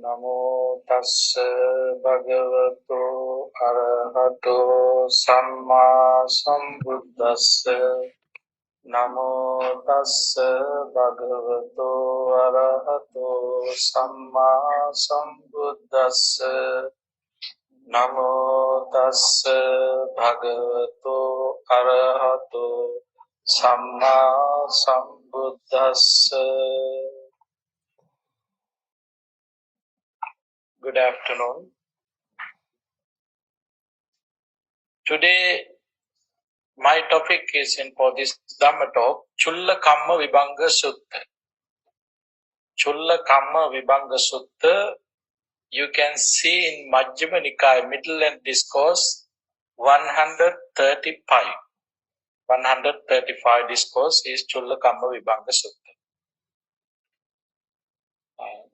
Namo tassa bhagavato arahato samma sambuddhassa. Namo tassa bhagavato arahato samma sambuddhassa. Namo tassa bhagavato arahato samma sambuddhassa. Good afternoon. Today, my topic is for this Dhamma talk, Chulla Kamma Vibhanga Sutta. Chulla Kamma Vibhanga Sutta, you can see in Majjhima Nikaya, Middle Length Discourse 135. 135 discourse is Chulla Kamma Vibhanga Sutta.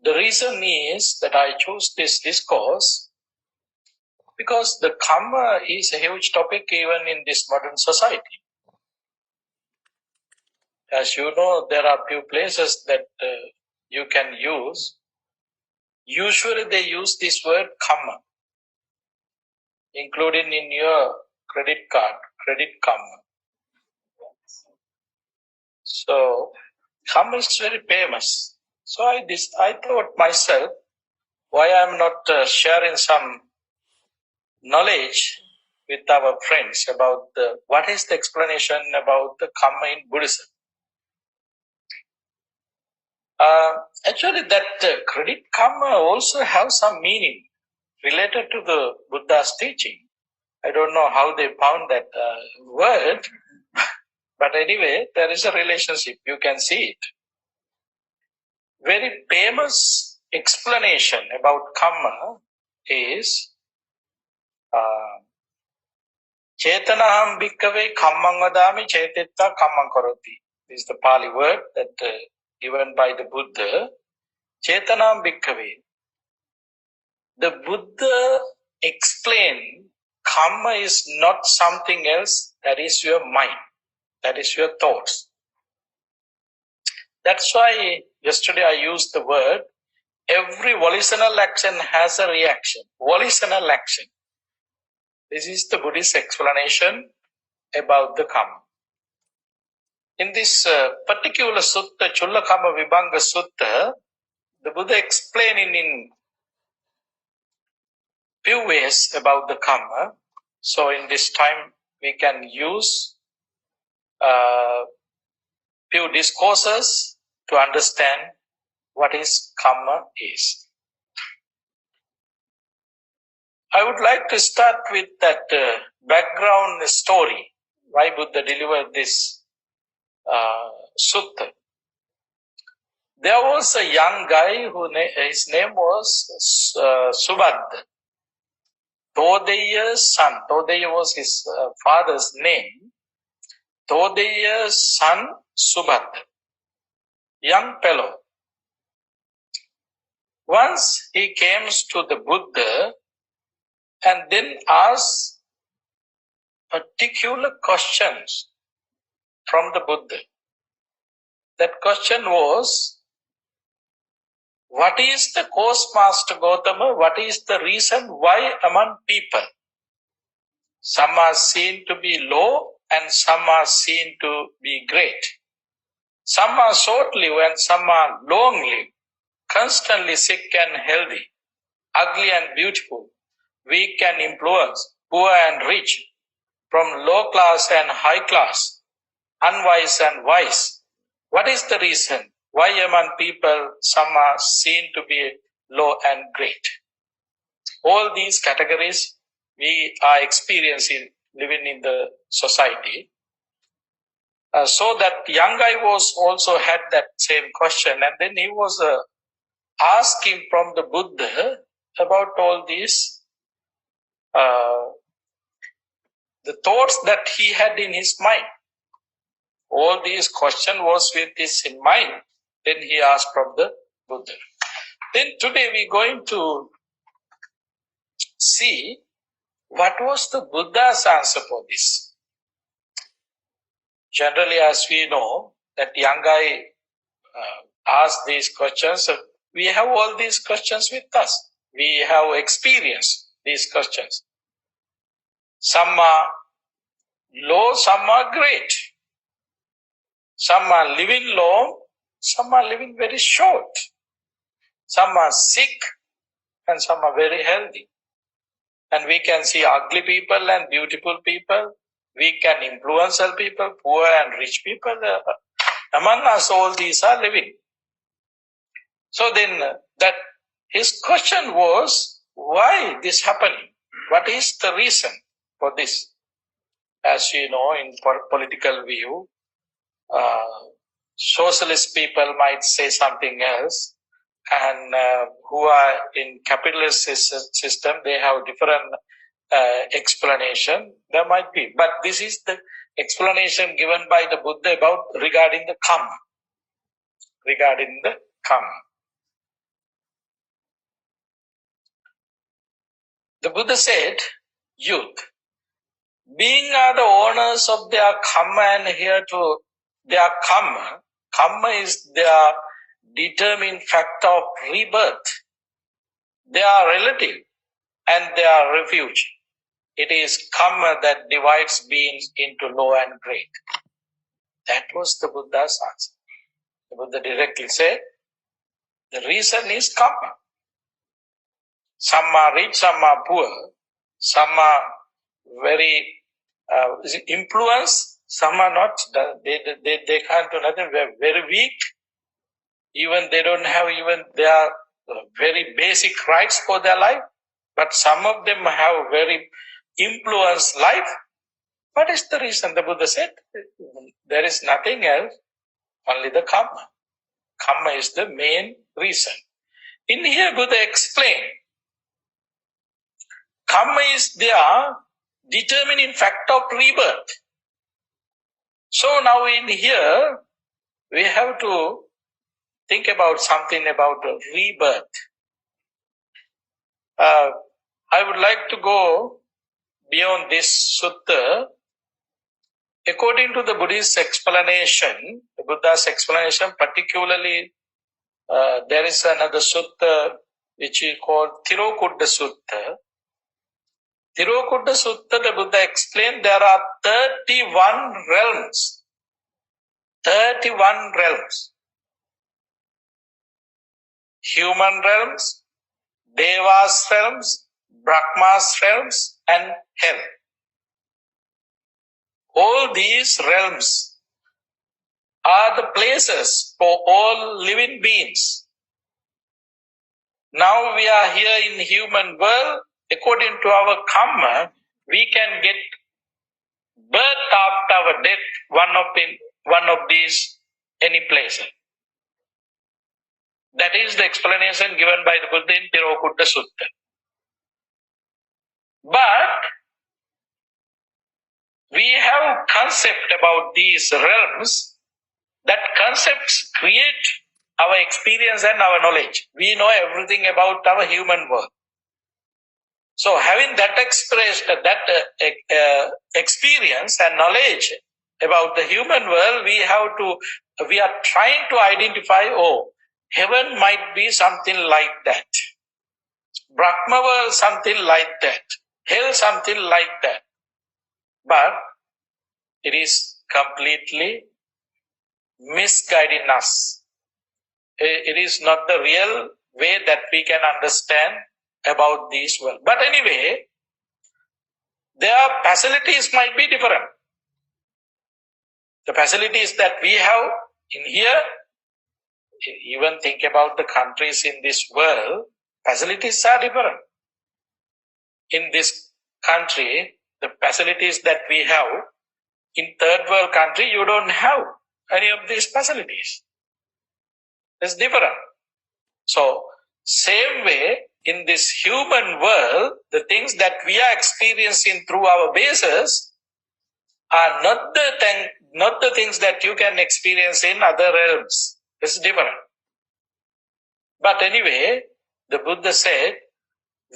The reason is that I chose this discourse because the Kamma is a huge topic even in this modern society. As you know, there are few places that you can use. Usually they use this word kamma, including in your credit card, credit kamma. So, kamma is very famous. So I thought myself, why I'm not sharing some knowledge with our friends about what is the explanation about the kamma in Buddhism. Actually, that credit kamma also have some meaning related to the Buddha's teaching. I don't know how they found that word, but anyway, there is a relationship. You can see it. Very famous explanation about kamma is Chetanaham bhikkhave kammang vadami chetetta kammang karoti. This is the Pali word that given by the Buddha. Chetanaham bhikkhave. The Buddha explained kamma is not something else, that is your mind, that is your thoughts. That's why yesterday I used the word, every volitional action has a reaction. Volitional action. This is the Buddhist explanation about the kamma. In this particular sutta, Chulla Kamma Vibhanga Sutta, the Buddha explaining in few ways about the kamma. So in this time we can use few discourses to understand what is kamma is. I would like to start with that background story, why Buddha delivered this sutta. There was a young guy his name was Subhadra. Todeya's son. Todeya was his father's name. Todeya's son Subhadra. Young fellow. Once he came to the Buddha and then asked particular questions from the Buddha. That question was, what is the cause, Master Gautama? What is the reason why among people some are seen to be low and some are seen to be great? Some are short-lived and some are long-lived, constantly sick and healthy, ugly and beautiful, weak and influenced, poor and rich, from low class and high class, unwise and wise. What is the reason why among people some are seen to be low and great? All these categories we are experiencing living in the society. So that young guy was also had that same question, and then he was asking from the Buddha about all these the thoughts that he had in his mind. All these questions was with this in mind. Then he asked from the Buddha. Then today we're going to see what was the Buddha's answer for this. Generally, as we know, that young guy asked these questions we have all these questions with us. We have experienced these questions. Some are low, some are great. Some are living long, some are living very short. Some are sick and some are very healthy. And we can see ugly people and beautiful people. We can influential people, poor and rich people. Among us, all these are living. So then that his question was, why this happening? What is the reason for this? As you know, in political view, socialist people might say something else, and who are in capitalist system, they have different explanation. There might be, but this is the explanation given by the Buddha about regarding the kamma. Regarding the kamma, the Buddha said, "Youth, being are the owners of their kamma and here to their kamma. Kamma is their determined fact of rebirth. They are relative and they are refuge. It is kamma that divides beings into low and great." That was the Buddha's answer. The Buddha directly said, the reason is kamma. Some are rich, some are poor, some are very influenced, some are not. They can't do nothing. They're very weak. Even they don't have even their very basic rights for their life. But some of them have very influenced life. What is the reason? The Buddha said, there is nothing else, only the kamma. Kamma is the main reason. In here, Buddha explained, kamma is their determining fact of rebirth. So now in here, we have to think about something about rebirth. I would like to go beyond this sutta. According to the Buddhist explanation, the Buddha's explanation, particularly there is another sutta which is called Tirokutta Sutta. Tirokutta Sutta, the Buddha explained there are 31 realms. 31 realms. Human realms, Devas realms, Brahma's realms, and hell. All these realms are the places for all living beings. Now we are here in human world. According to our kamma, we can get birth after our death, one of these any place. That is the explanation given by the Buddha in Tirokutta Sutta. But we have concept about these realms. That concepts create our experience and our knowledge. We know everything about our human world. So having that experience and knowledge about the human world, we are trying to identify, heaven might be something like that. Brahma world something like that. Hell something like that. But it is completely misguiding us. It is not the real way that we can understand about this world. But anyway, their facilities might be different. The facilities that we have in here, even think about the countries in this world, facilities are different. In this country, the facilities that we have, in third world country, you don't have any of these facilities. It's different. So, same way, in this human world, the things that we are experiencing through our bases are not the things that you can experience in other realms. It's different. But anyway, the Buddha said,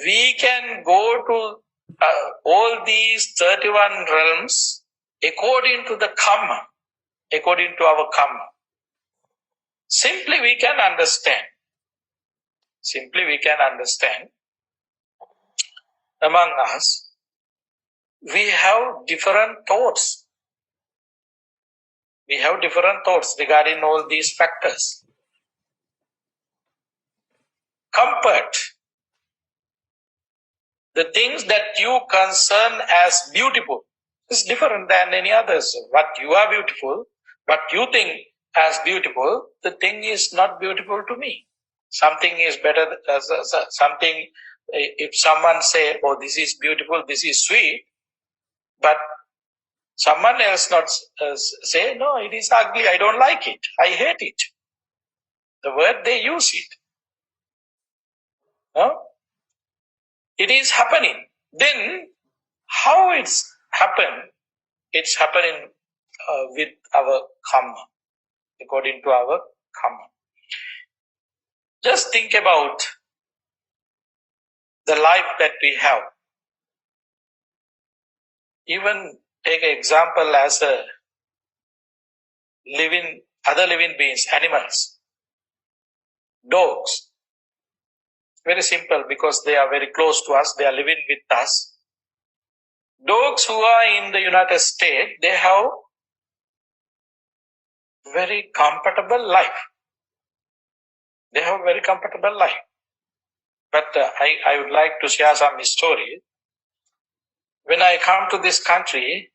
we can go to all these 31 realms according to the kamma, according to our kamma. Simply we can understand. Simply we can understand, among us, we have different thoughts. We have different thoughts regarding all these factors. Comfort, the things that you concern as beautiful, is different than any others. What you are beautiful, what you think as beautiful, the thing is not beautiful to me. Something is better, something, if someone say, oh, this is beautiful, this is sweet, but someone else not say, no, it is ugly, I don't like it, I hate it. The word they use it. No? It is happening. Then, how it's happened? It's happening with our kamma, according to our kamma. Just think about the life that we have. Even take an example as a other living beings, animals, dogs. Very simple, because they are very close to us, they are living with us. Dogs who are in the United States, they have very comfortable life. They have a very comfortable life. But I would like to share some story. When I come to this country,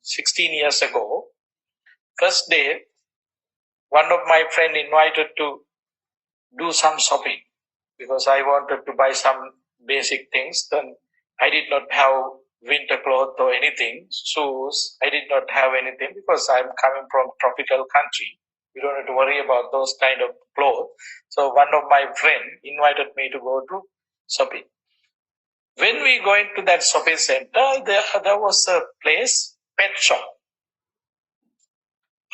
16 years ago, first day, one of my friend invited to do some shopping, because I wanted to buy some basic things. Then I did not have winter clothes or anything, shoes. I did not have anything, because I'm coming from tropical country. You don't have to worry about those kind of clothes. So one of my friend invited me to go to shopping. When we go into that shopping center, there was a place, pet shop.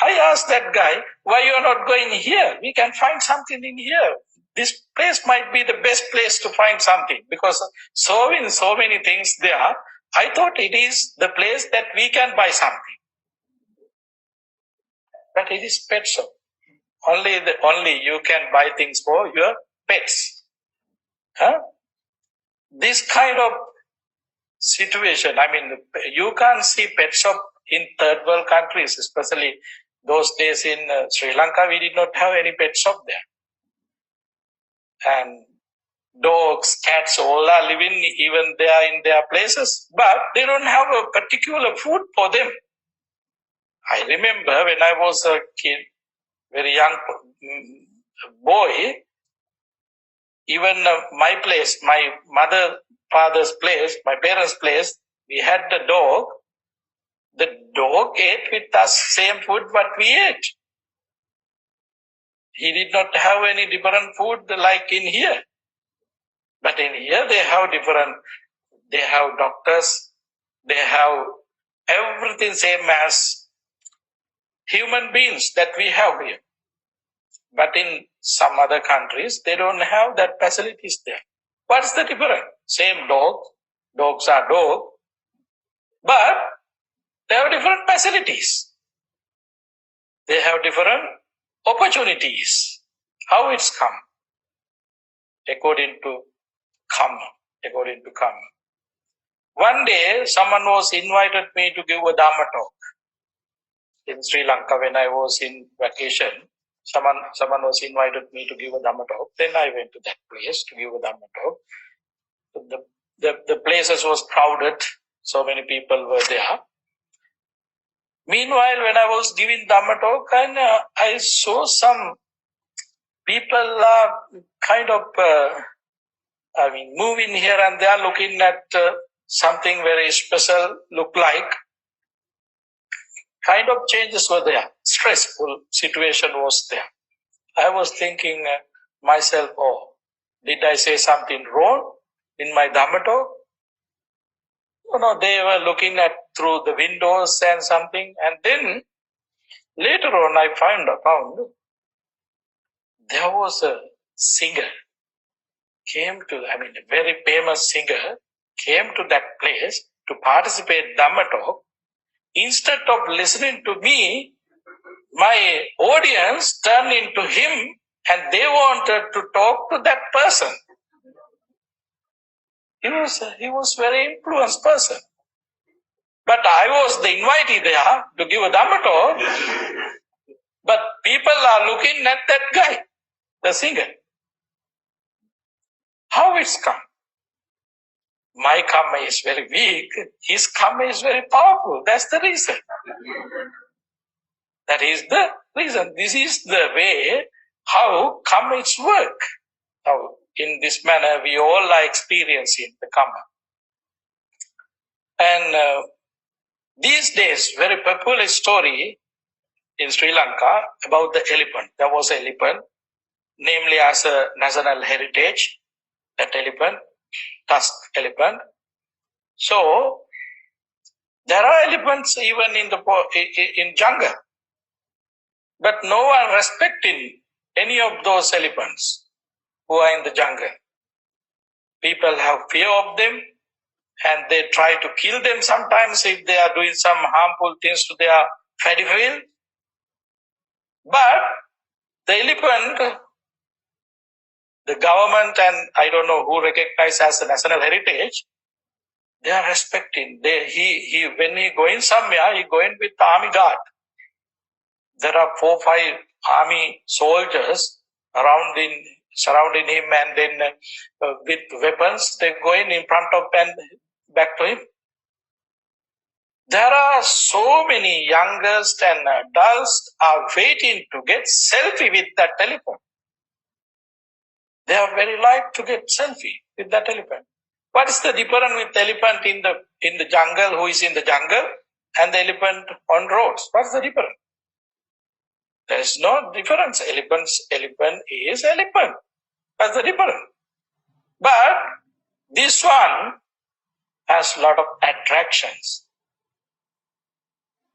I asked that guy, why you are not going here? We can find something in here. This place might be the best place to find something, because so many things there. I thought it is the place that we can buy something. But it is pet shop. Only you can buy things for your pets. Huh? This kind of situation, you can't see pet shop in third world countries, especially those days in Sri Lanka. We did not have any pet shop there. And dogs, cats, all are living, even they are in their places, but they don't have a particular food for them. I remember when I was a kid, very young boy, even my place, my mother, father's place, my parents' place, we had the dog. The dog ate with us same food what we ate. He did not have any different food like in here. But in here they have different, they have doctors, they have everything same as human beings that we have here. But in some other countries, they don't have that facilities there. What's the difference? Same dogs are dogs, but they have different facilities. They have different opportunities. How it's come? According to kamma. One day, someone was invited me to give a Dhamma talk in Sri Lanka when I was in vacation. Someone was invited me to give a Dhamma talk. Then I went to that place to give a Dhamma talk. The places was crowded. So many people were there. Meanwhile, when I was giving Dhamma talk, and I saw some people kind of moving here and there, looking at something very special, look like. Kind of changes were there. Stressful situation was there. I was thinking myself, oh, did I say something wrong in my Dhamma talk? No, they were looking at through the windows and something. And then later on I found there was a singer a very famous singer came to that place to participate Dhamma talk. Instead of listening to me, my audience turned into him and they wanted to talk to that person. He was very influenced person. But I was the invitee there to give a Dhamma talk. But people are looking at that guy, the singer. How it's come? My kamma is very weak. His kamma is very powerful. That's the reason. That is the reason. This is the way how kammas work. Now, in this manner, we all are experiencing the kamma. And these days, very popular story in Sri Lanka about the elephant. There was an elephant, namely as a national heritage, that elephant, tusk elephant. So, there are elephants even in jungle. But no one respecting any of those elephants who are in the jungle. People have fear of them and they try to kill them sometimes if they are doing some harmful things to their paddy field. But the elephant, the government and I don't know who recognized as a national heritage, they are respecting. When he going somewhere, he going with the army guard. There are 4 or 5 army soldiers surrounding him, and then with weapons, they're going in front of and back to him. There are so many youngest and adults are waiting to get selfie with that elephant. They are very like to get selfie with that elephant. What is the difference with the elephant in the jungle, who is in the jungle, and the elephant on roads? What's the difference? There is no difference. Elephant is elephant. That's the difference. But this one has a lot of attractions.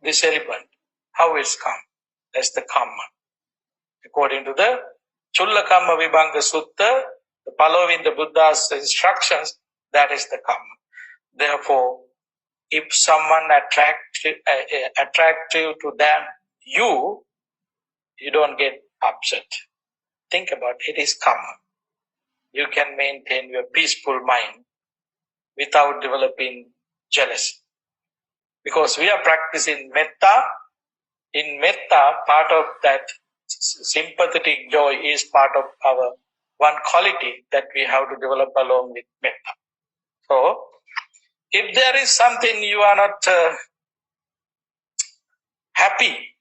This elephant, how it's come? That's the kamma. According to the Chulla Kamma Vibhanga Sutta, the following the Buddha's instructions, that is the kamma. Therefore, if someone attractive to them, you don't get upset. Think about it is kamma. You can maintain your peaceful mind without developing jealousy. Because we are practicing metta. In metta, part of that sympathetic joy is part of our one quality that we have to develop along with metta. So, if there is something you are not happy,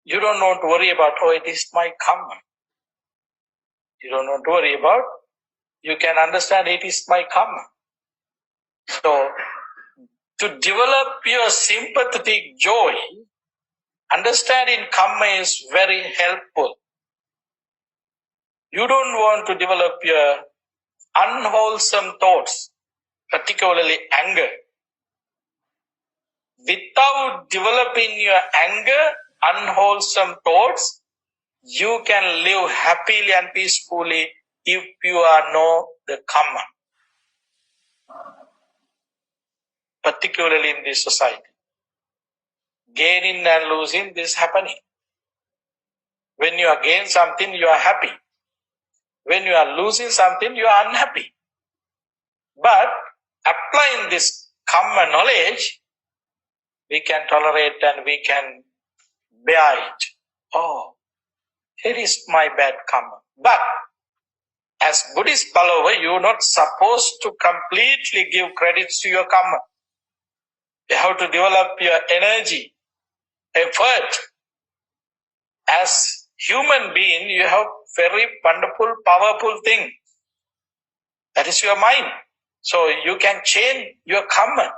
you don't want to worry about, oh, it is my kamma. You don't want to worry about, you can understand it is my kamma. So, to develop your sympathetic joy, understanding kamma is very helpful. You don't want to develop your unwholesome thoughts, particularly anger. Without developing your anger, unwholesome thoughts, you can live happily and peacefully if you know the kamma. Particularly in this society. Gaining and losing, this is happening. When you are gaining something, you are happy. When you are losing something, you are unhappy. But applying this kamma knowledge, we can tolerate and we can bear it. Oh, it is my bad kamma. But as Buddhist follower, you are not supposed to completely give credits to your kamma. You have to develop your energy, effort. As human being, you have very wonderful, powerful thing. That is your mind. So you can change your kamma.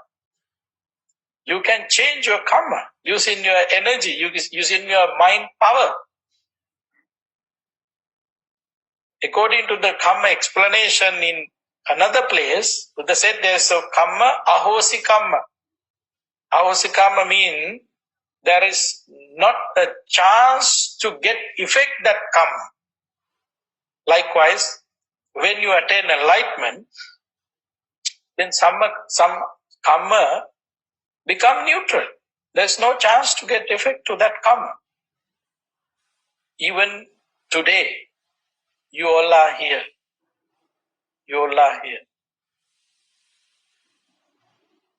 You can change your kamma using your energy, using your mind power. According to the kamma explanation in another place, Buddha said there is a kamma, ahosi kamma. Ahosi kamma means there is not a chance to get effect that kamma. Likewise, when you attain enlightenment, then some kamma become neutral. There is no chance to get effect to that kamma. Even today, you all are here. You all are here.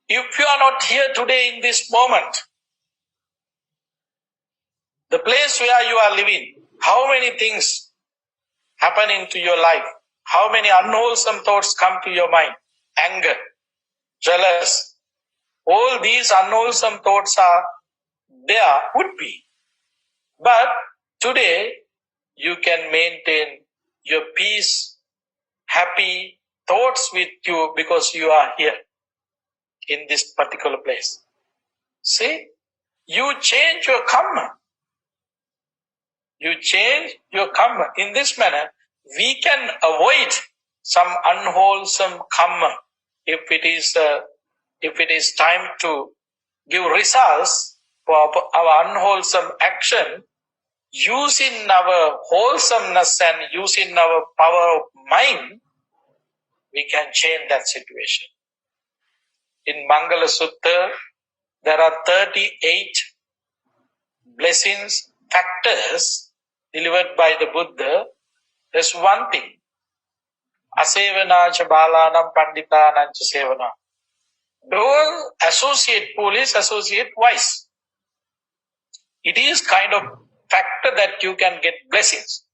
If you are not here today in this moment, the place where you are living, how many things happen into your life? How many unwholesome thoughts come to your mind? Anger, jealous. All these unwholesome thoughts are there, would be. But today, you can maintain your peace, happy thoughts with you because you are here in this particular place. See, you change your kamma. You change your kamma. In this manner, we can avoid some unwholesome kamma if it is time to give results for our unwholesome action. Using our wholesomeness and using our power of mind, we can change that situation. In Mangala Sutta, there are 38 blessings, factors delivered by the Buddha. There's one thing. Asevana cha balanam panditanam cha sevana. Don't associate foolish, associate wise. It is kind of factor that you can get blessings.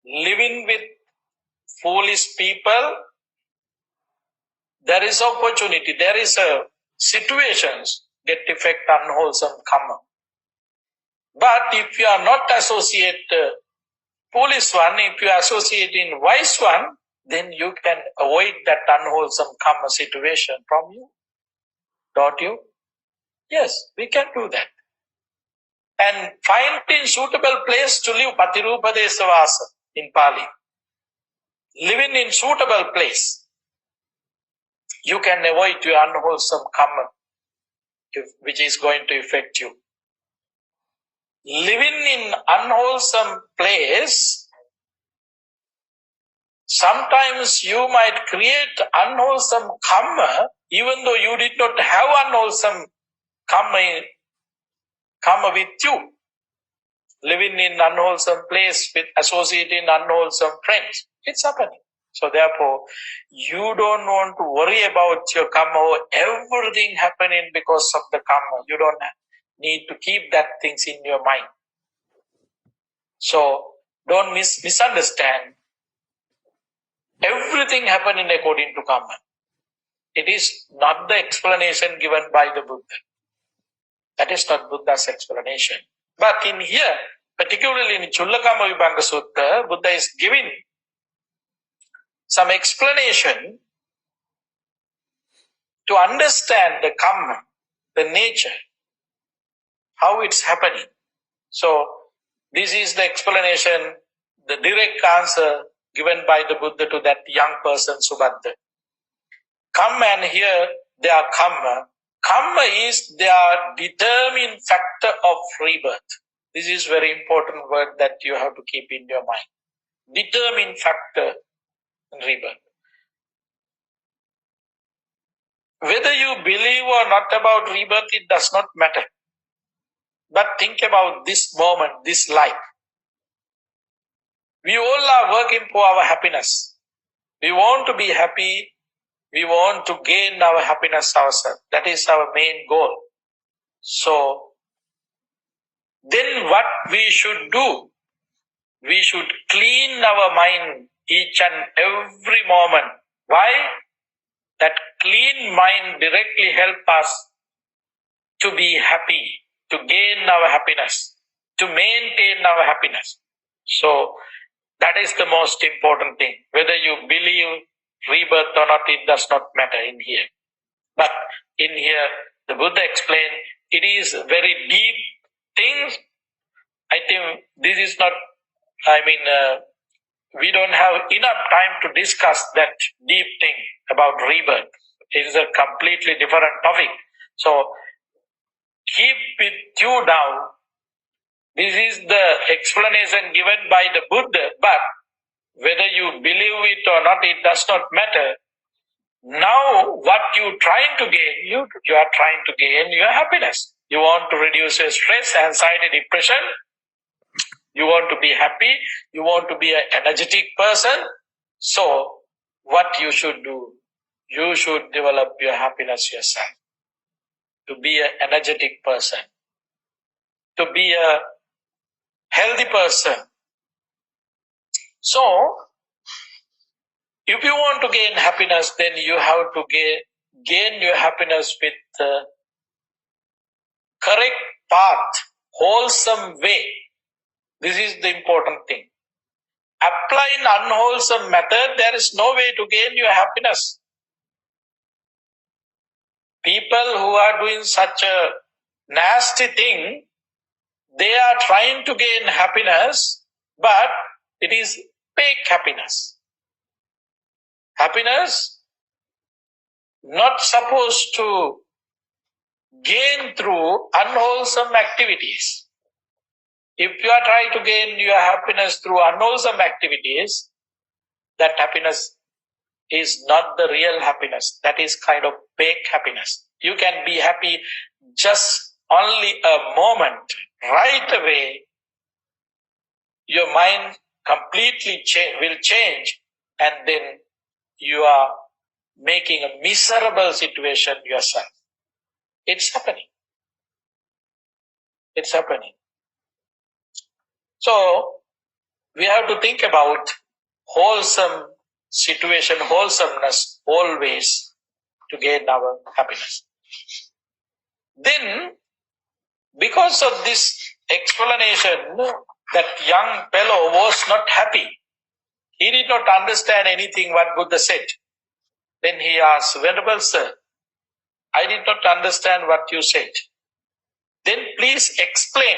Living with foolish people, there is opportunity, there is a situations get effect unwholesome karma. But if you are not associate foolish one, if you associate in wise one, then you can avoid that unwholesome karma situation from you. Don't you? Yes, we can do that. And find a suitable place to live, Patirupadesavasa in Pali. Living in suitable place, you can avoid your unwholesome karma, which is going to affect you. Living in unwholesome place, sometimes you might create unwholesome karma, even though you did not have unwholesome karma with you. Living in unwholesome place with associating unwholesome friends, it's happening. So therefore, you don't want to worry about your karma or everything happening because of the karma. You don't need to keep that things in your mind. So don't misunderstand. Everything happening according to karma. It is not the explanation given by the Buddha. That is not Buddha's explanation. But in here, particularly in Chullakama Vibhanga Sutta, Buddha is giving some explanation to understand the karma, the nature, how it's happening. So this is the explanation, the direct answer given by the Buddha to that young person, Subhadra. Come and hear their karma. Karma is their determined factor of rebirth. This is very important word that you have to keep in your mind. Determined factor in rebirth. Whether you believe or not about rebirth, it does not matter. But think about this moment, this life. We all are working for our happiness. We want to be happy. We want to gain our happiness ourselves. That is our main goal. So, then what we should do? We should clean our mind each and every moment. Why? That clean mind directly help us to be happy, to gain our happiness, to maintain our happiness. So, that is the most important thing. Whether you believe rebirth or not, it does not matter in here. But in here, the Buddha explained, it is very deep things. I think this is not, we don't have enough time to discuss that deep thing about rebirth. It is a completely different topic. So, keep it you down. This is the explanation given by the Buddha, but whether you believe it or not, it does not matter. Now, what you trying to gain, you are trying to gain your happiness. You want to reduce your stress, anxiety, depression. You want to be happy. You want to be an energetic person. So, what you should do? You should develop your happiness yourself. To be an energetic person. To be a healthy person. So, if you want to gain happiness, then you have to gain your happiness with the correct path, wholesome way. This is the important thing. Applying unwholesome method, there is no way to gain your happiness. People who are doing such a nasty thing, they are trying to gain happiness, but it is fake happiness. Happiness not supposed to gain through unwholesome activities. If you are trying to gain your happiness through unwholesome activities, that happiness is not the real happiness. That is kind of fake happiness. You can be happy just only a moment. Right away, your mind completely will change, and then you are making a miserable situation yourself. It's happening. It's happening. So, we have to think about wholesome situation, wholesomeness always to gain our happiness. Then, because of this explanation, that young fellow was not happy. He did not understand anything what Buddha said. Then he asked, Venerable Sir, I did not understand what you said. Then please explain.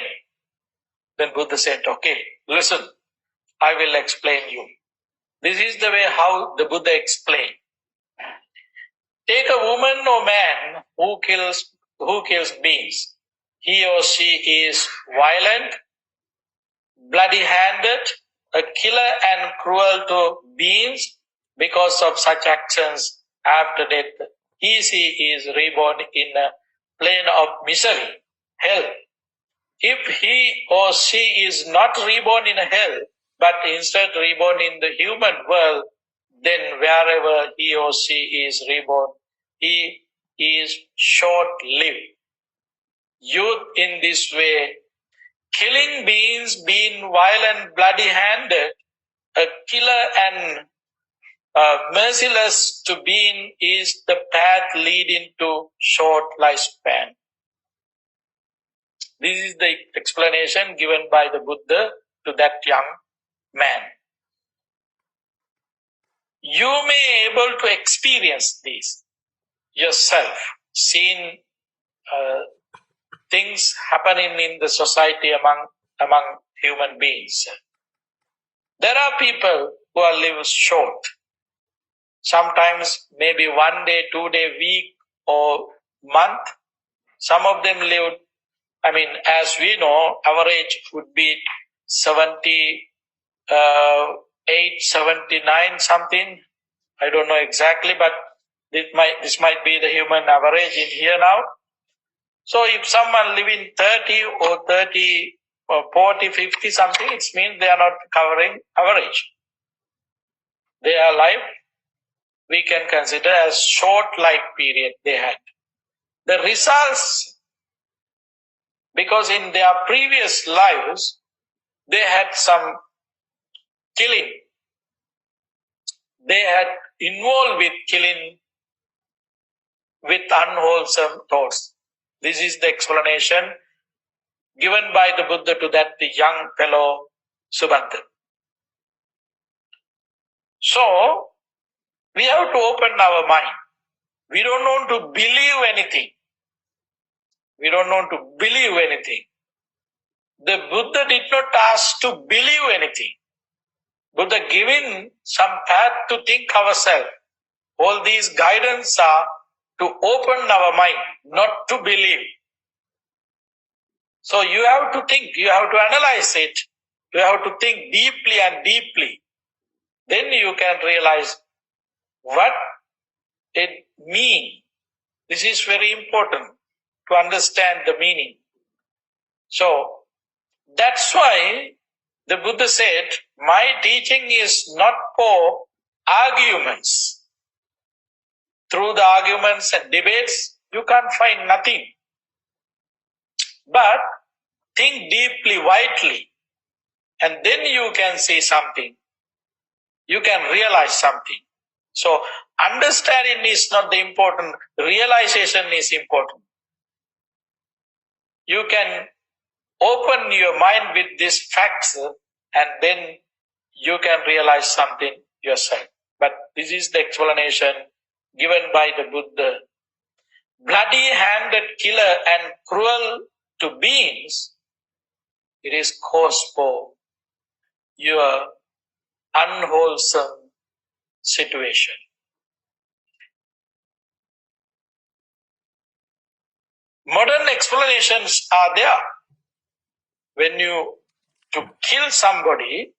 Then Buddha said, okay, listen, I will explain you. This is the way how the Buddha explained. Take a woman or man who kills beings. He or she is violent, bloody-handed, a killer and cruel to beings. Because of such actions, after death, she is reborn in a plane of misery, hell. If he or she is not reborn in hell, but instead reborn in the human world, then wherever he or she is reborn, he is short-lived. Youth in this way, killing beings, being violent, bloody-handed, a killer and merciless to being is the path leading to short lifespan. This is the explanation given by the Buddha to that young man. You may be able to experience this yourself, seeing things happening in the society among human beings. There are people who are live short. Sometimes maybe 1 day, 2 day, week or month. Some of them live, as we know, average would be 78, 79 something. I don't know exactly, but this might be the human average in here now. So if someone living 30 or 30 or 40, 50 something, it means they are not covering average. Their life we can consider as short life period they had. The results, because in their previous lives, they had some killing. They had involved with killing with unwholesome thoughts. This is the explanation given by the Buddha to that young fellow Subhadra. So, we have to open our mind. We don't want to believe anything. We don't want to believe anything. The Buddha did not ask to believe anything. Buddha giving some path to think ourselves. All these guidance are to open our mind, not to believe. So you have to think, you have to analyze it, you have to think deeply and deeply. Then you can realize what it means. This is very important to understand the meaning. So that's why the Buddha said, my teaching is not for arguments. Through the arguments and debates, you can't find nothing. But think deeply, widely, and then you can see something. You can realize something. So understanding is not the important, realization is important. You can open your mind with these facts and then you can realize something yourself. But this is the explanation given by the Buddha. Bloody-handed killer and cruel to beings, it is cause for your unwholesome situation. Modern explanations are there. When you to kill somebody,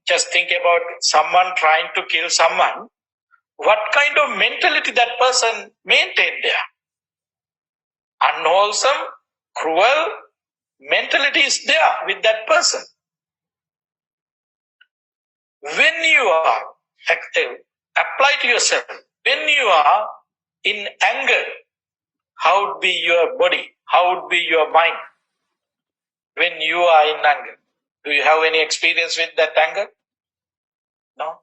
just think about someone trying to kill someone, what kind of mentality that person maintained there? Unwholesome, cruel mentality is there with that person. When you are active, apply to yourself. When you are in anger, how would be your body? How would be your mind? When you are in anger, do you have any experience with that anger? No.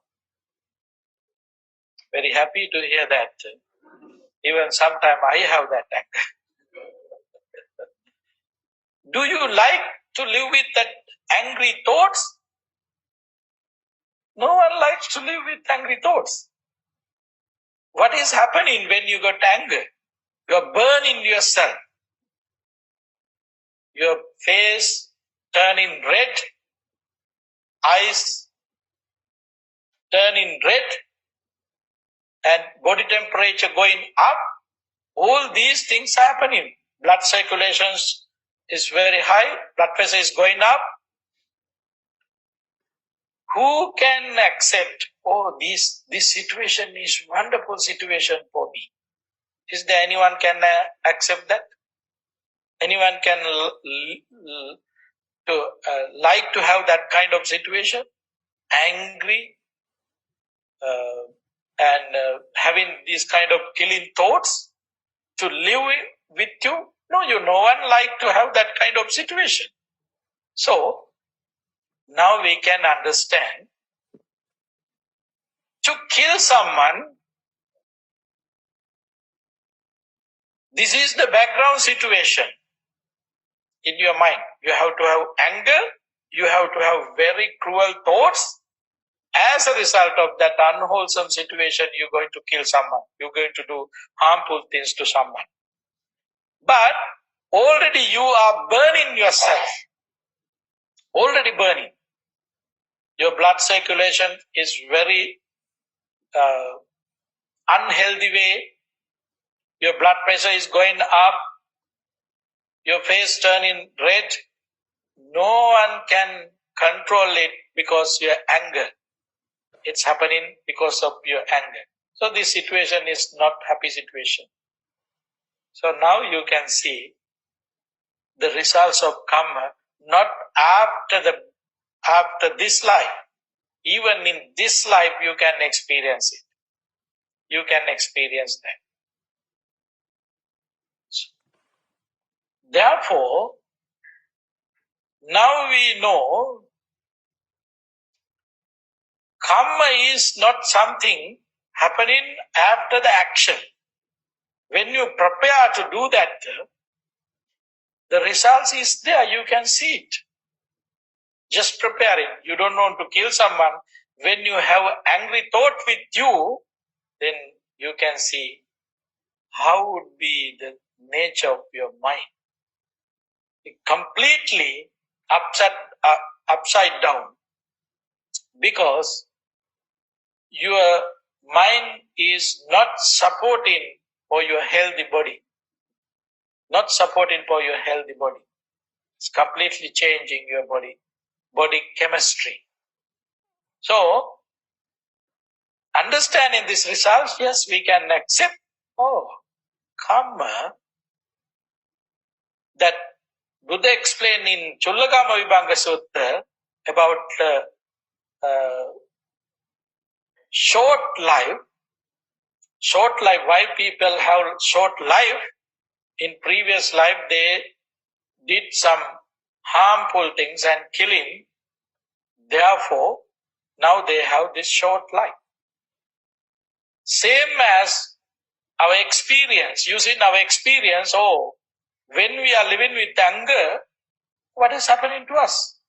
Very happy to hear that. Even sometime I have that anger. Do you like to live with that angry thoughts? No one likes to live with angry thoughts. What is happening when you got anger? You are burning yourself. Your face turning red, eyes turning red, and body temperature going up. All these things happening. Blood circulation is very high, blood pressure is going up. Who can accept, oh, this situation is wonderful situation for me? Is there anyone can accept that? Anyone can like to have that kind of situation? Angry and having these kind of killing thoughts to live with you? No one like to have that kind of situation. So now we can understand, to kill someone, this is the background situation in your mind. You have to have anger, you have to have very cruel thoughts. As a result of that unwholesome situation, you're going to kill someone. You're going to do harmful things to someone. But already you are burning yourself. Already burning. Your blood circulation is very unhealthy way. Your blood pressure is going up. Your face turning red. No one can control it because your anger. It's happening because of your anger. So this situation is not happy situation. So now you can see the results of kamma not after this life. Even in this life you can experience it. You can experience that. Therefore, now we know kamma is not something happening after the action. When you prepare to do that, the results is there, you can see it. Just preparing. You don't want to kill someone. When you have angry thought with you, then you can see how would be the nature of your mind. Completely upside down. Because your mind is not supporting for your healthy body. Not supporting for your healthy body. It's completely changing your body chemistry. So, understanding these results, yes, we can accept, oh, kamma that Buddha explained in Chullakama Vibhanga Sutta about short life, why people have short life. In previous life, they did some harmful things and killing. Therefore, now they have this short life. Same as our experience, using our experience, when we are living with anger, what is happening to us?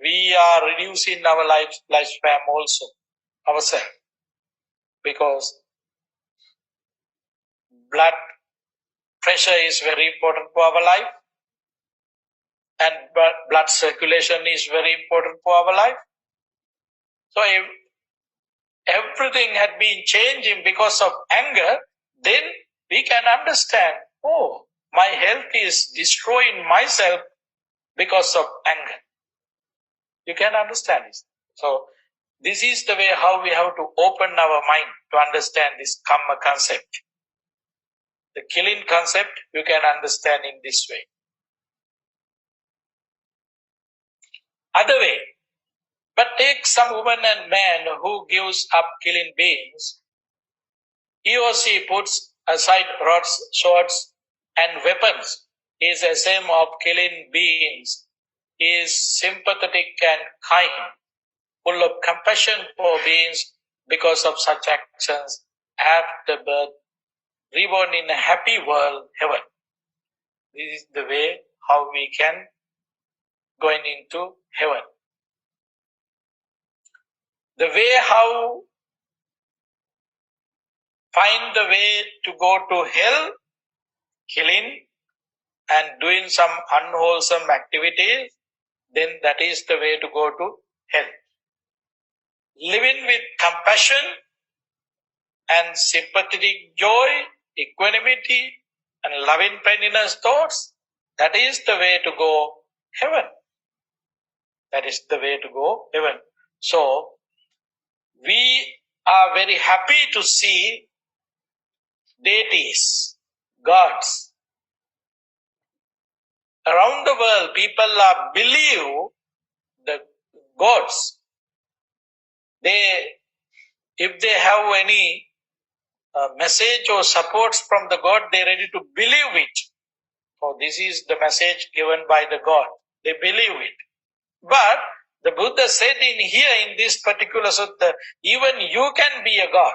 We are reducing our lifespan also, ourselves, because blood pressure is very important for our life, and blood circulation is very important for our life. So if everything had been changing because of anger, then we can understand, my health is destroying myself because of anger. You can understand this. So this is the way how we have to open our mind to understand this kamma concept. The killing concept you can understand in this way. Other way, but take some woman and man who gives up killing beings. He or she puts aside rods, swords, and weapons. He is ashamed of killing beings. He is sympathetic and kind, full of compassion for beings because of such actions. After birth, reborn in a happy world, heaven. This is the way how we can go into heaven. The way how find the way to go to hell, killing and doing some unwholesome activities, then that is the way to go to hell. Living with compassion and sympathetic joy, equanimity and loving kindness thoughts, that is the way to go heaven. That is the way to go heaven. So, we are very happy to see deities, gods. Around the world, people believe the gods. If they have any message or supports from the God, they are ready to believe it. So this is the message given by the God. They believe it. But the Buddha said in this particular sutta, even you can be a God.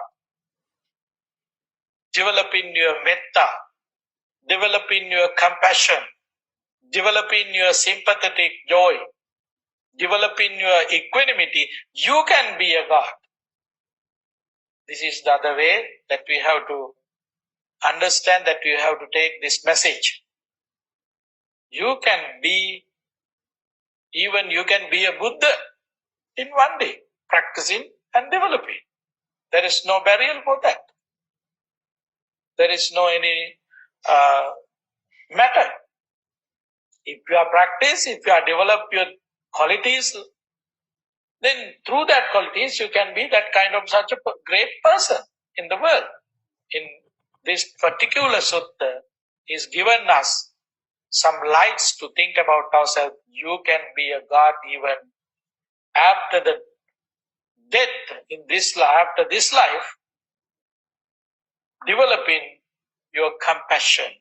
Developing your metta, developing your compassion, developing your sympathetic joy, developing your equanimity, you can be a God. This is the other way that we have to understand, that we have to take this message. You can be a Buddha in one day, practicing and developing. There is no barrier for that. There is no any matter. If you are practice, if you are develop your qualities, then through that qualities you can be that kind of such a great person in the world. In this particular sutta is given us some lights to think about ourselves. You can be a God even after the death in this life, after this life, developing your compassion.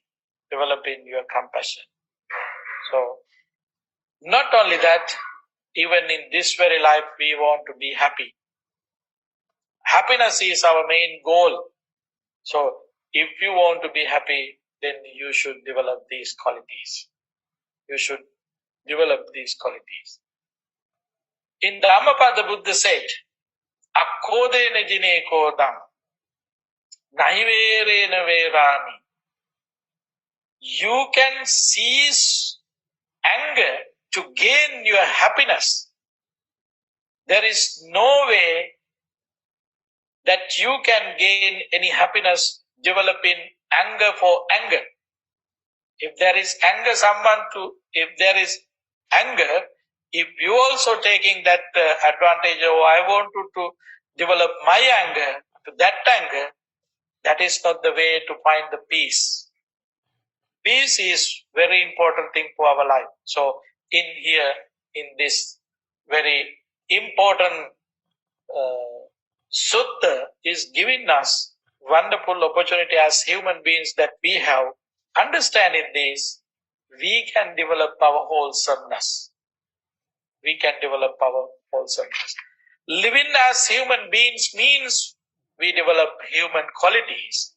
Developing your compassion. So, not only that, even in this very life, we want to be happy. Happiness is our main goal. So, if you want to be happy, then you should develop these qualities. You should develop these qualities. In Dhammapada, Buddha said, Akkodena jine kodam, nahiverena verani. You can seize anger to gain your happiness. There is no way that you can gain any happiness developing anger for anger. If there is anger, if there is anger, if you also taking that advantage, I want to develop my anger to that anger, That is not the way to find the peace. Peace is very important thing for our life. So in here, in this very important Sutta is giving us wonderful opportunity as human beings that we have. Understanding this, we can develop our wholesomeness. We can develop our wholesomeness. Living as human beings means we develop human qualities.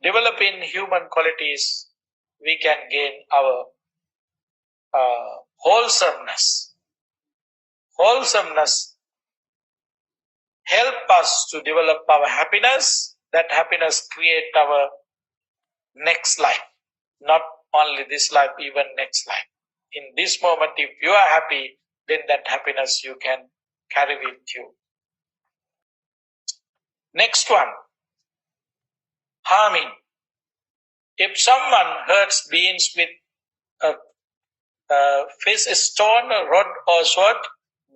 Developing human qualities, we can gain our wholesomeness. Wholesomeness help us to develop our happiness. That happiness create our next life. Not only this life, even next life. In this moment, if you are happy, then that happiness you can carry with you. Next one, harming. If someone hurts beings with a fish, stone, rod, or sword,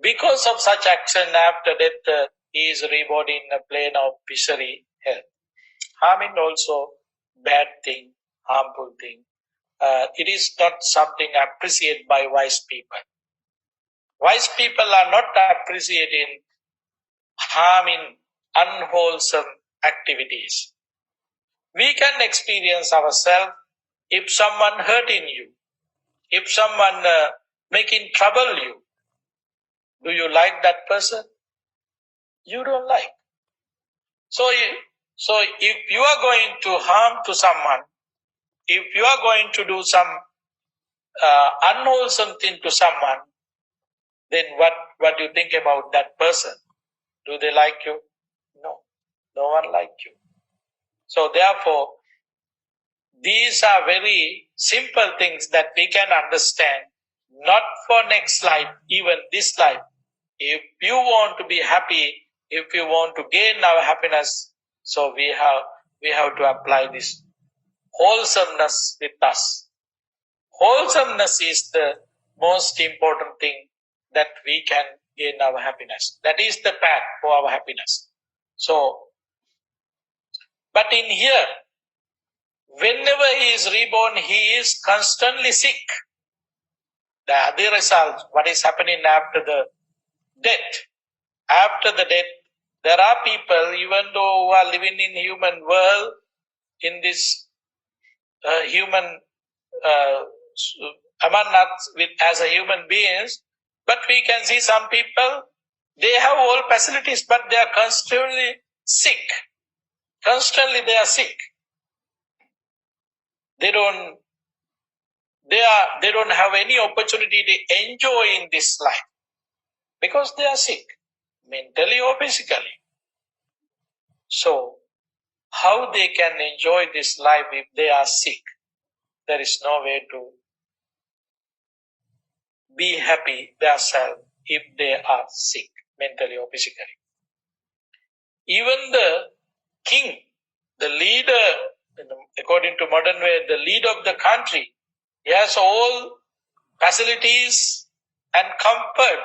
because of such action after death, he is reborn in a plane of misery, hell. Harming also bad thing, harmful thing. It is not something appreciated by wise people. Wise people are not appreciating harming unwholesome activities. We can experience ourselves if someone hurting you, if someone making trouble you. Do you like that person? You don't like. So if you are going to harm to someone, if you are going to do some unwholesome thing to someone, then what do you think about that person? Do they like you? No, no one like you. So therefore, these are very simple things that we can understand, not for next life, even this life. If you want to be happy, if you want to gain our happiness, so we have to apply this wholesomeness with us. Wholesomeness is the most important thing that we can gain our happiness. That is the path for our happiness. So, but in here, whenever he is reborn, he is constantly sick. The other result, what is happening after the death? After the death, there are people, even though who are living in human world, in this human among us with as a human beings, but we can see some people, they have all facilities, but they are constantly sick. Constantly they are sick. They don't have any opportunity to enjoy in this life because they are sick, mentally or physically. So how they can enjoy this life if they are sick? There is no way to be happy themselves if they are sick, mentally or physically. Even the king, the leader, according to modern way, the leader of the country, he has all facilities and comfort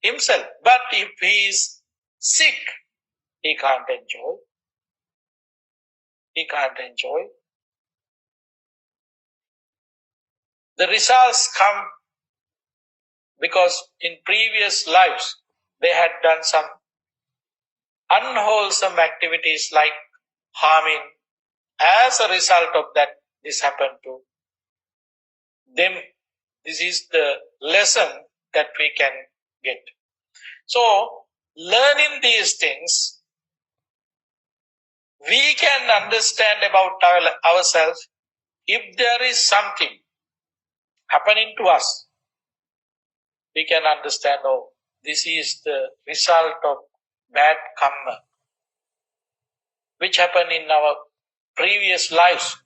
himself. But if he is sick, he can't enjoy. He can't enjoy. The results come because in previous lives they had done some unwholesome activities like harming. As a result of that, this happened to them. This is the lesson that we can get. So, learning these things, we can understand about ourselves. If there is something happening to us, we can understand, oh, this is the result of bad kamma, which happened in our previous lives.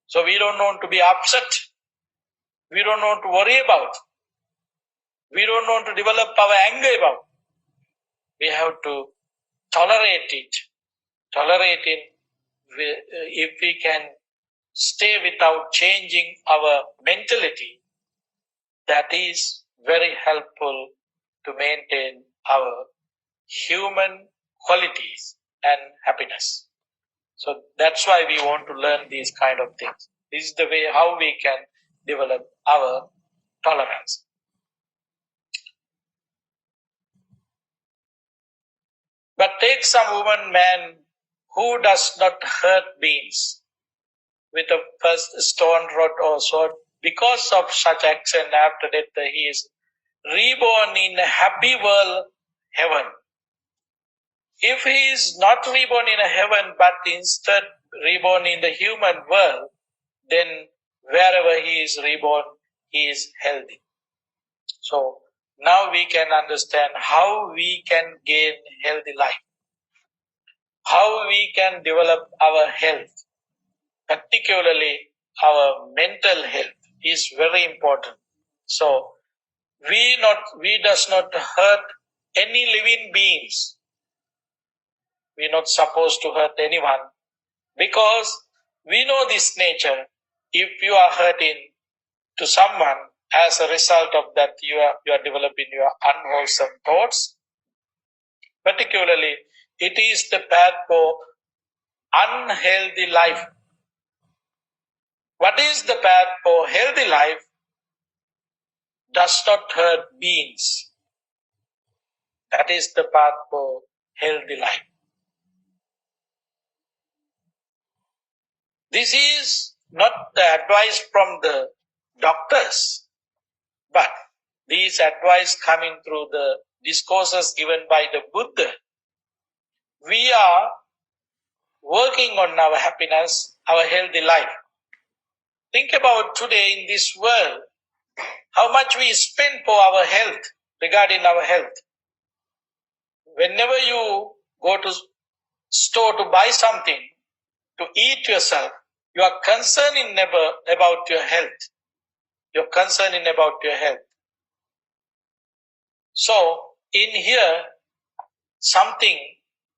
So we don't want to be upset. We don't want to worry about. We don't want to develop our anger about. We have to tolerate it. Tolerate it if we can stay without changing our mentality. That is very helpful to maintain our human qualities and happiness. So that's why we want to learn these kind of things. This is the way how we can develop our tolerance. But take some woman, man who does not hurt beings with a first stone, rod, or sword. Because of such action, after death, he is reborn in a happy world, heaven. If he is not reborn in a heaven, but instead reborn in the human world, then wherever he is reborn, he is healthy. So now we can understand how we can gain healthy life, how we can develop our health, particularly our mental health is very important. So we does not hurt any living beings. We're not supposed to hurt anyone because we know this nature. If you are hurting to someone, as a result of that, you are developing your unwholesome thoughts. Particularly, it is the path for unhealthy life. What is the path for healthy life? Does not hurt beings. That is the path for healthy life. This is not the advice from the doctors, but these advice coming through the discourses given by the Buddha. We are working on our happiness, our healthy life. Think about today in this world, how much we spend for our health, regarding our health. Whenever you go to store to buy something, to eat yourself, you are concerning about your health. You're concerning about your health. So, in here, something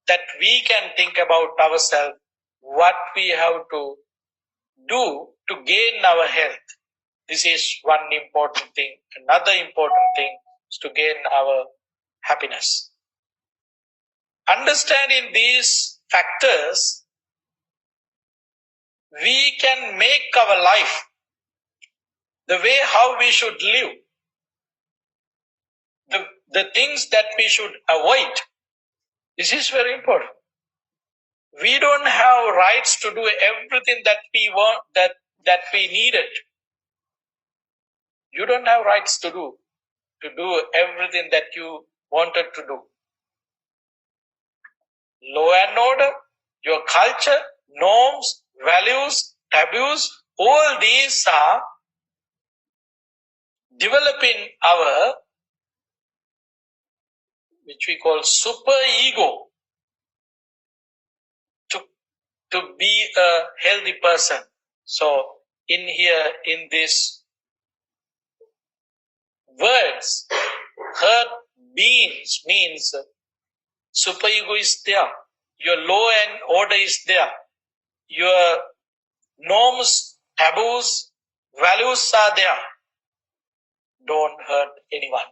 that we can think about ourselves, what we have to do to gain our health. This is one important thing. Another important thing is to gain our happiness. Understanding these factors, we can make our life the way how we should live, the things that we should avoid. This is very important. We don't have rights to do everything that we want, that we needed. You don't have rights to do everything that you wanted to do. Law and order, your culture, norms, values, taboos, all these are developing our, which we call super ego, to be a healthy person. So in here, in these words, hurt beings means super ego is there. Your law and order is there. Your norms, taboos, values are there. Don't hurt anyone.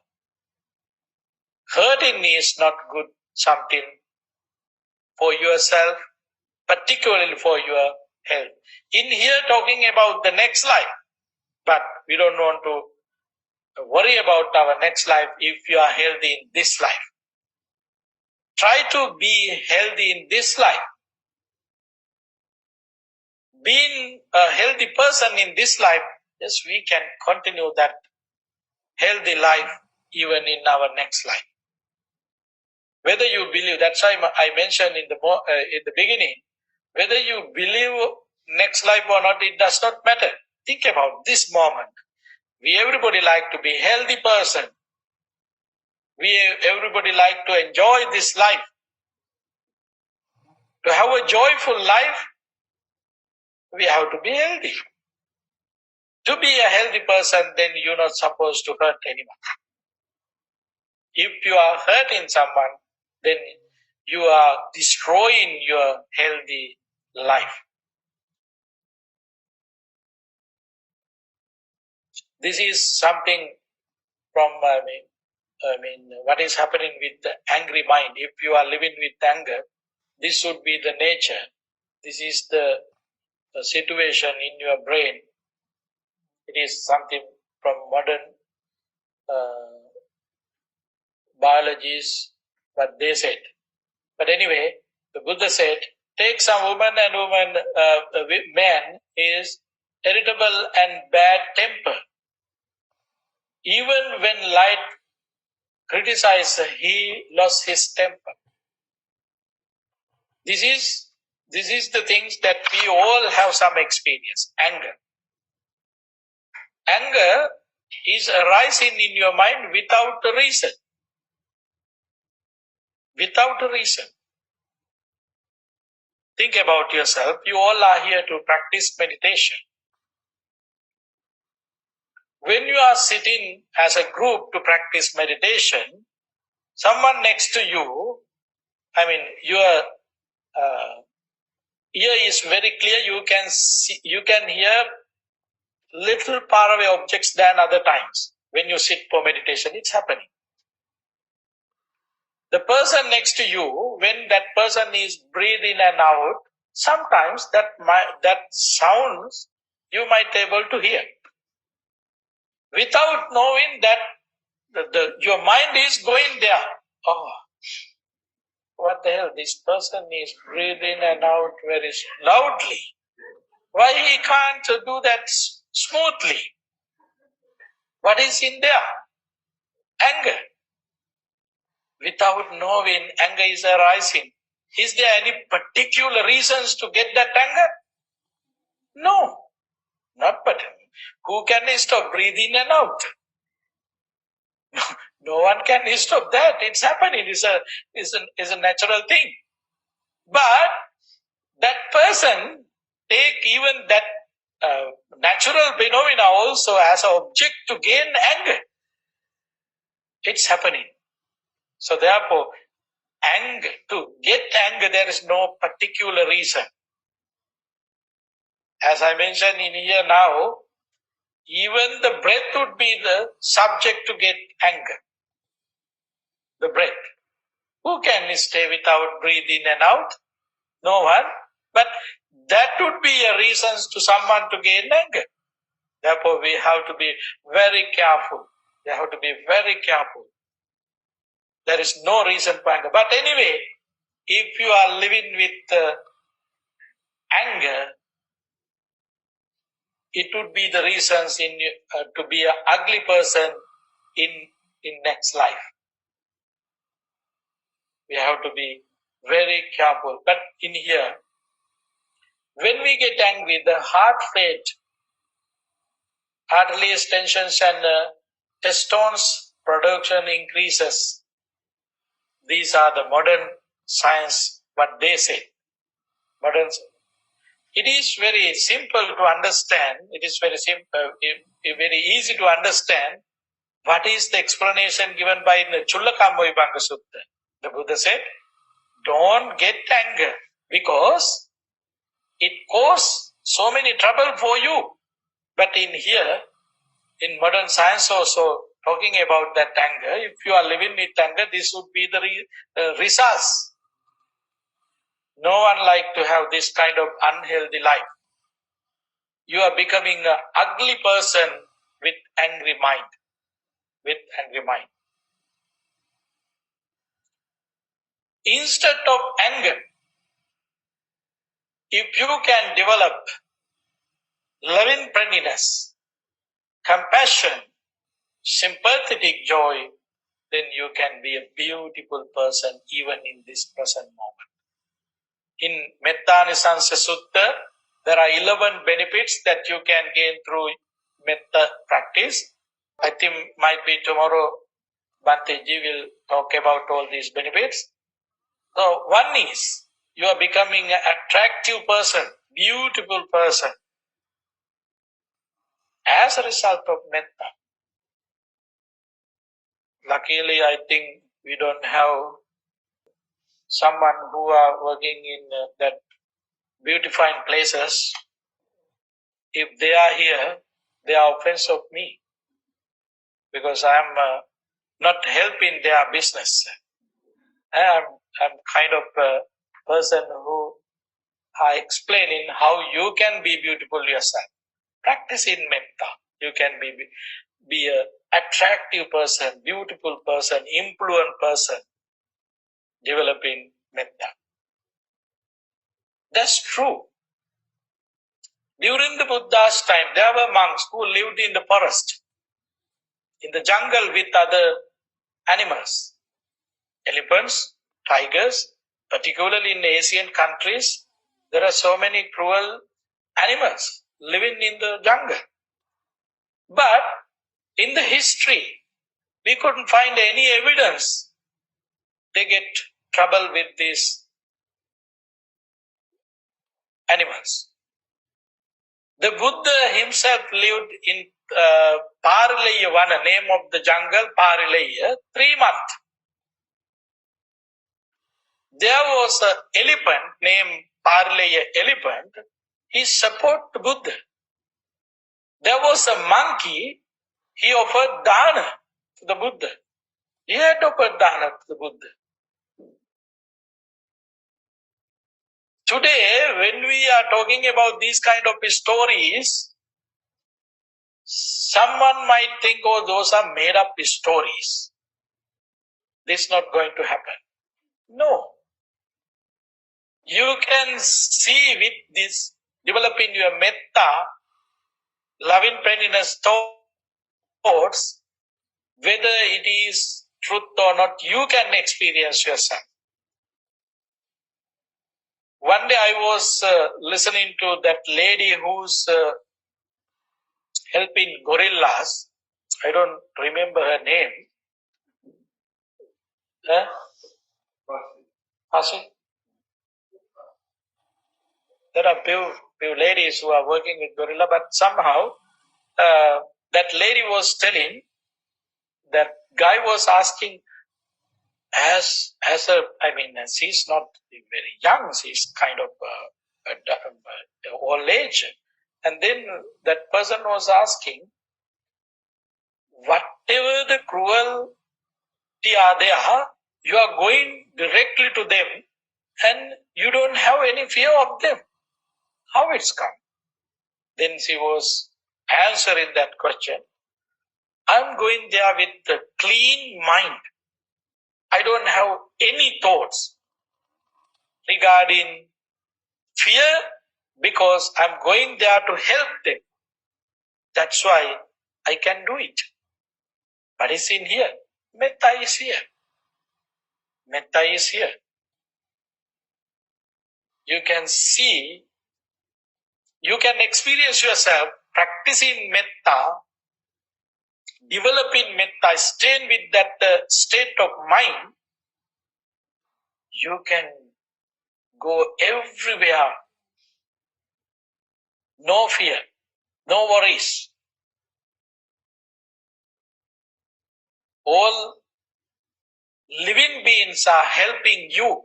Hurting is not good, something for yourself, particularly for your health. In here, talking about the next life, but we don't want to worry about our next life if you are healthy in this life. Try to be healthy in this life. Being a healthy person in this life, yes, we can continue that healthy life even in our next life. Whether you believe, that's why I mentioned in the beginning, whether you believe next life or not, it does not matter. Think about this moment. Everybody like to be a healthy person. Everybody like to enjoy this life. To have a joyful life, we have to be healthy. To be a healthy person, then you're not supposed to hurt anyone. If you are hurting someone, then you are destroying your healthy life. This is something from, what is happening with the angry mind. If you are living with anger, this should be the nature. This is the situation in your brain. It is something from modern biologists, what they said. But anyway, the Buddha said, take some woman and man is irritable and bad temper. Even when light criticized, he lost his temper. This is the things that we all have some experience. Anger. Anger is arising in your mind without a reason. Without a reason. Think about yourself. You all are here to practice meditation. When you are sitting as a group to practice meditation, someone next to you, your ear is very clear. You can see, you can hear little far away objects than other times. When you sit for meditation, it's happening. The person next to you, when that person is breathing in and out, sometimes that sounds you might be able to hear. Without knowing that your mind is going there. Oh, what the hell, this person is breathing in and out very loudly. Why he can't do that smoothly? What is in there? Anger. Without knowing, anger is arising. Is there any particular reasons to get that anger? No, not but. Who can stop breathing in and out? No one can stop that. It's happening. It's a natural thing. But that person take even that natural phenomena also as an object to gain anger. It's happening. So therefore, anger, to get anger, there is no particular reason. As I mentioned in here now, even the breath would be the subject to get anger. The breath. Who can stay without breathing in and out? No one. But that would be a reason to someone to gain anger. Therefore, we have to be very careful. We have to be very careful. There is no reason for anger. But anyway, if you are living with anger, it would be the reasons to be an ugly person in next life. We have to be very careful. But in here, when we get angry, the heart rate, arteries tensions and testosterone production increases. These are the modern science, what they say. Modern. It is very simple to understand. It is very simple, very easy to understand. What is the explanation given by the Kamma Sutta? The Buddha said, don't get anger because it causes so many trouble for you. But in here, in modern science also talking about that anger, if you are living with anger, this would be the results. No one like to have this kind of unhealthy life. You are becoming an ugly person with angry mind. With angry mind. Instead of anger, if you can develop loving friendliness, compassion, sympathetic joy, then you can be a beautiful person even in this present moment. In Metta-Nisansa Sutta, there are 11 benefits that you can gain through Metta practice. I think might be tomorrow Bhanteji will talk about all these benefits. So one is, you are becoming an attractive person, beautiful person, as a result of Metta. Luckily, I think we don't have someone who are working in that beautifying places. If they are here, they are offense of me because I am not helping their business. I'm kind of a person who explaining how you can be beautiful yourself. Practice in metta. You can be a attractive person, beautiful person, influent person, developing metta. That's true. During the Buddha's time, there were monks who lived in the forest, in the jungle with other animals, elephants, tigers, particularly in Asian countries. There are so many cruel animals living in the jungle. But in the history, we couldn't find any evidence they get trouble with these animals. The Buddha himself lived in Parilaya Vana, name of the jungle, Parilaya, 3 months. There was an elephant named Parilaya elephant. He supported Buddha. There was a monkey. He offered dana to the Buddha. He had offered dana to the Buddha. Today, when we are talking about these kind of stories, someone might think, oh, those are made up stories. This is not going to happen. No. You can see with this developing your metta, loving friendliness thoughts, whether it is truth or not, you can experience yourself. One day I was listening to that lady who's helping gorillas. I don't remember her name. Hasi? There are few ladies who are working with gorilla, but somehow that lady was telling, that guy was asking, as a, I mean, she's not very young, she's kind of old age. And then that person was asking, whatever the cruelty are there, you are going directly to them and you don't have any fear of them. How it's come? Then she was answering that question. I'm going there with a clean mind. I don't have any thoughts regarding fear because I'm going there to help them. That's why I can do it. But it's in here. Metta is here. Metta is here. You can see, you can experience yourself practicing metta, developing metta, staying with that state of mind. You can go everywhere. No fear, no worries. All living beings are helping you.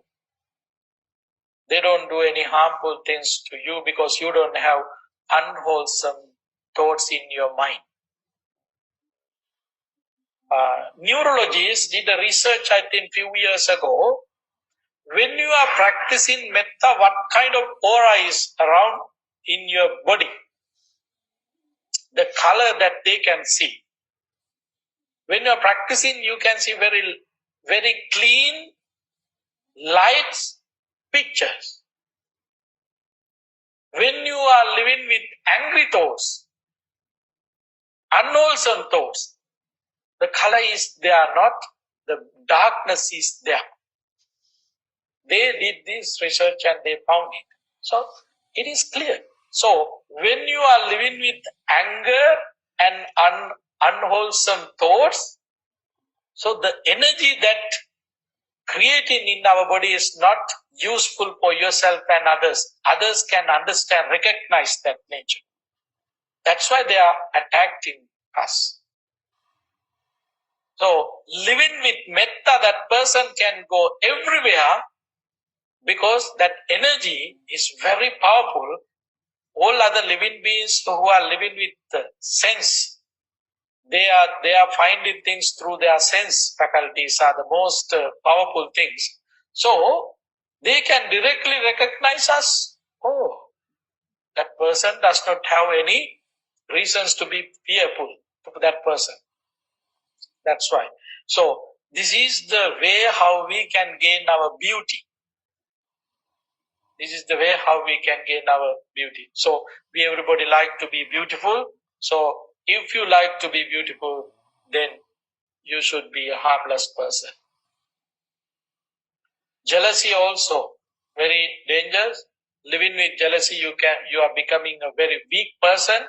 They don't do any harmful things to you because you don't have unwholesome thoughts in your mind. Neurologists did a research, I think, few years ago. When you are practicing metta, what kind of aura is around in your body? The color that they can see. When you are practicing, you can see very, very clean, light pictures. When you are living with angry thoughts, unwholesome thoughts, the color is there not, the darkness is there. They did this research and they found it. So it is clear. So when you are living with anger and unwholesome thoughts, so the energy that creating in our body is not useful for yourself and others. Others can understand, recognize that nature. That's why they are attacking us. So living with metta, that person can go everywhere because that energy is very powerful. All other living beings who are living with sense, they are finding things through their sense faculties are the most powerful things. So they can directly recognize us oh, that person does not have any reasons to be fearful to that person. That's why. So this is the way how we can gain our beauty. This is the way how we can gain our beauty. So we everybody like to be beautiful. So if you like to be beautiful, then you should be a harmless person. Jealousy also very dangerous. Living with jealousy, you are becoming a very weak person.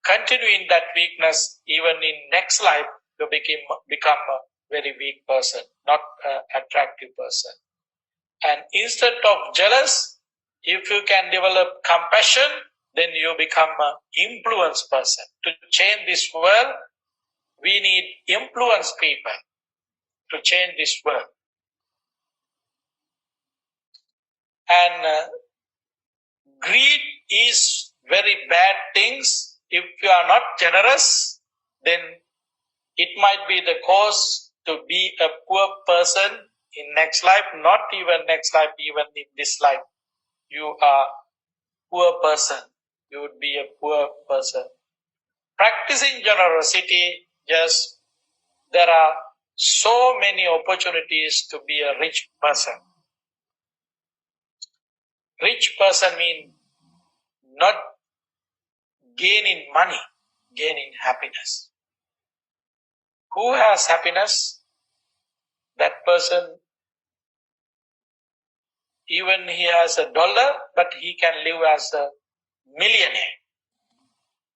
Continue in that weakness, even in next life, you become a very weak person, not an attractive person. And instead of jealous, if you can develop compassion, then you become an influence person. To change this world, we need influence people to change this world. And greed is very bad things. If you are not generous, then it might be the cause to be a poor person in next life, not even next life, even in this life. You are poor person. You would be a poor person. Practicing generosity, yes, there are so many opportunities to be a rich person. Rich person means not gaining money, gaining happiness. Who has happiness? That person, even he has $1, but he can live as a millionaire.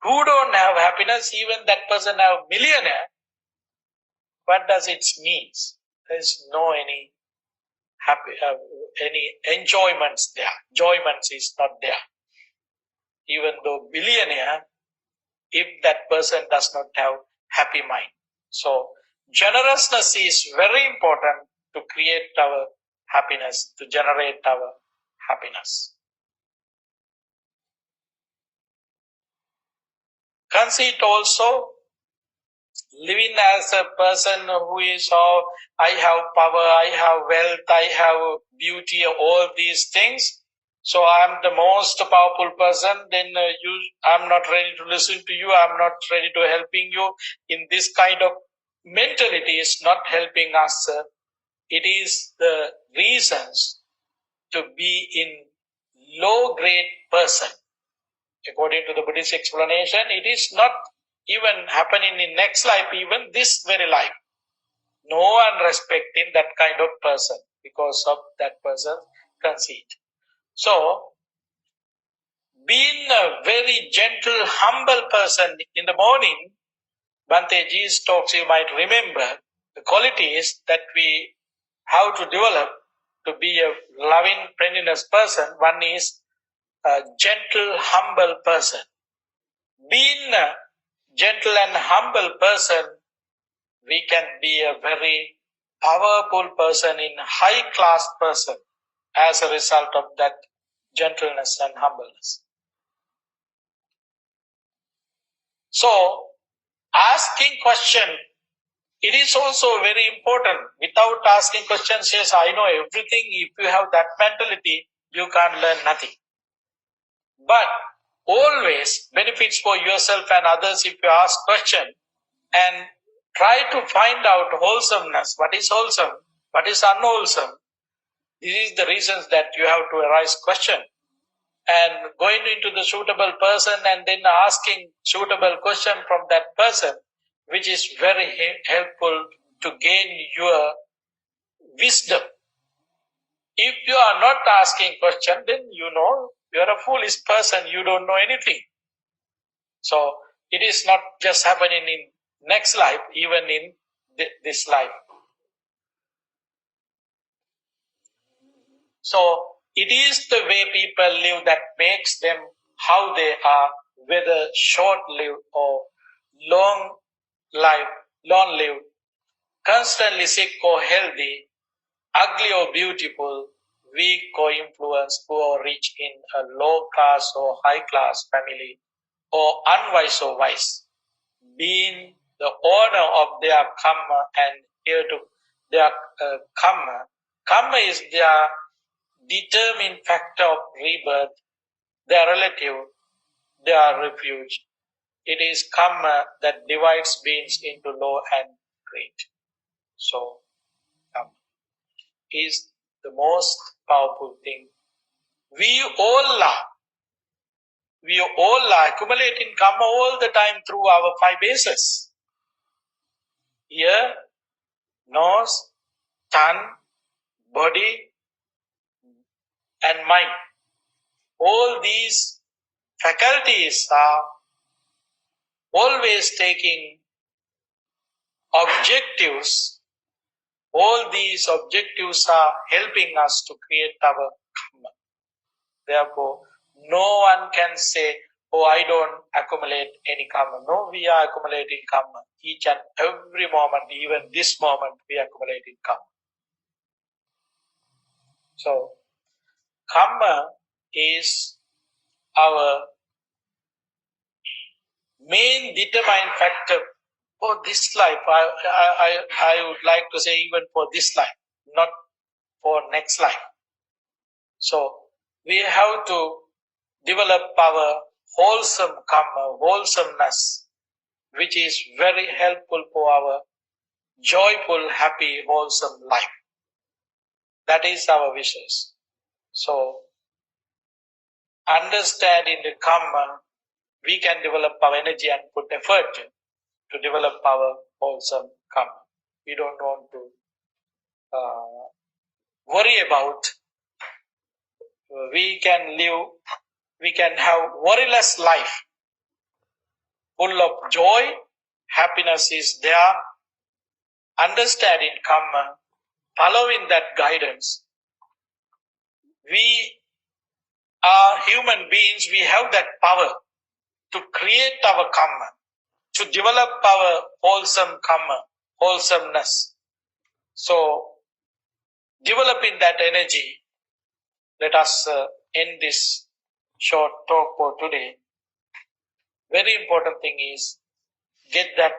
Who don't have happiness, even that person have millionaire. What does it mean? There is no any happy, any enjoyments there. Enjoyments is not there. Even though billionaire, if that person does not have happy mind. So generousness is very important to create our happiness, to generate our happiness. Conceit also, living as a person who is, oh, I have power, I have wealth, I have beauty, all these things. So I am the most powerful person. Then I'm not ready to listen to you. I'm not ready to helping you. In this kind of mentality is not helping us. It is the reasons to be in low grade person. According to the Buddhist explanation, it is not even happening in next life, even this very life. No one respecting that kind of person because of that person's conceit. So, being a very gentle, humble person in the morning, Banteji's talks you might remember the qualities that we have to develop to be a loving, friendliness person. One is a gentle, humble person. Being a gentle and humble person, we can be a very powerful person, in high class person as a result of that gentleness and humbleness. So, asking question, it is also very important. Without asking questions, yes, I know everything. If you have that mentality, you can't learn nothing. But always benefits for yourself and others if you ask question and try to find out wholesomeness. What is wholesome? What is unwholesome? These are the reasons that you have to arise question. And going into the suitable person and then asking suitable question from that person, which is very helpful to gain your wisdom. If you are not asking question, then you know you are a foolish person, you don't know anything. So it is not just happening in next life, even in this life. So it is the way people live that makes them how they are, whether short-lived or long-lived, constantly sick or healthy, ugly or beautiful, weak or influenced, poor or rich, in a low-class or high-class family, or unwise or wise, being the owner of their kamma and here to their kamma. Kamma is their determined factor of rebirth, their relative, their refuge. It is kamma that divides beings into low and great. So, kamma is the most powerful thing. We all are accumulating kamma all the time through our five bases. Ear, nose, tongue, body, and mind. All these faculties are always taking objectives. All these objectives are helping us to create our kamma. Therefore, no one can say, oh, I don't accumulate any kamma. No, we are accumulating kamma. Each and every moment, even this moment, we are accumulating kamma. So, kamma is our main determining factor for this life. I would like to say even for this life, not for next life. So we have to develop our wholesome kamma, wholesomeness, which is very helpful for our joyful, happy, wholesome life. That is our wishes. So understanding the kamma, we can develop our energy and put effort to develop our wholesome kamma. We don't want to worry about. We can have worryless life, full of joy, happiness is there. Understanding kamma, following that guidance. We are human beings, we have that power to create our kamma, to develop our wholesome kamma, wholesomeness. So, developing that energy, let us end this short talk for today. Very important thing is get that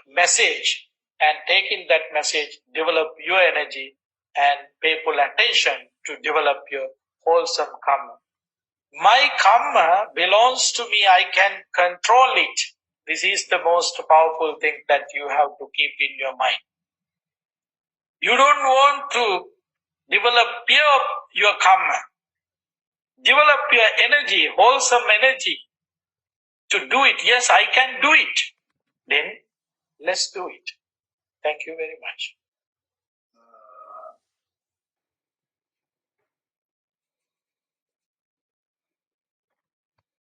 message and taking that message, develop your energy and pay full attention to develop your wholesome kamma. My kamma belongs to me, I can control it. This is the most powerful thing that you have to keep in your mind. You don't want to develop your kamma. Develop your energy, wholesome energy to do it. Yes, I can do it. Then let's do it. Thank you very much.